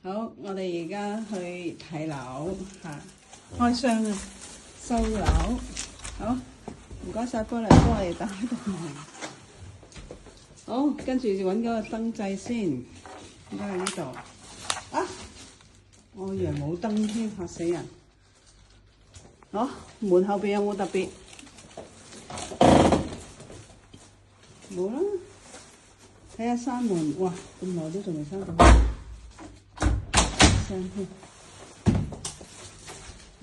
好，我哋而家去睇樓嚇，開箱啊，收樓。好，唔該晒，幫我哋打開道門。好，跟住揾嗰個燈掣先，應該喺呢度。啊！我以為冇燈添，嚇死人。好，門後邊有冇特別？冇啦。睇下閂門，哇！咁耐都仲未閂到。聲添，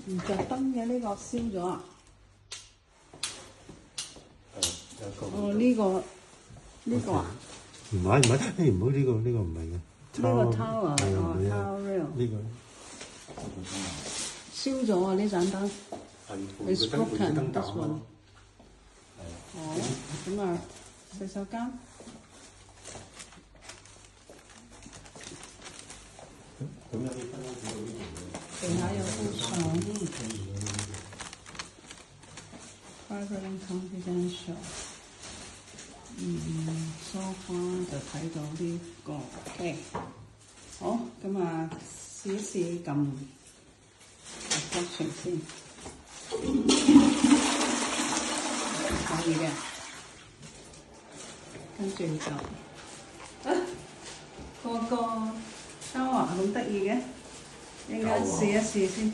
唔着燈嘅呢個燒咗啊！哦，呢個啊？唔係，唔好呢個唔係嘅。呢個 tower tower rail 呢個燒咗啊！呢盞燈，It's broken this one。哦，咁啊，洗手間。地下有張床，private confidential。梳化就睇到呢個 OK。好，咁啊，試一試撳 instruction 先，可以嘅。跟住就個 shower 咁得意嘅，應該試一試先。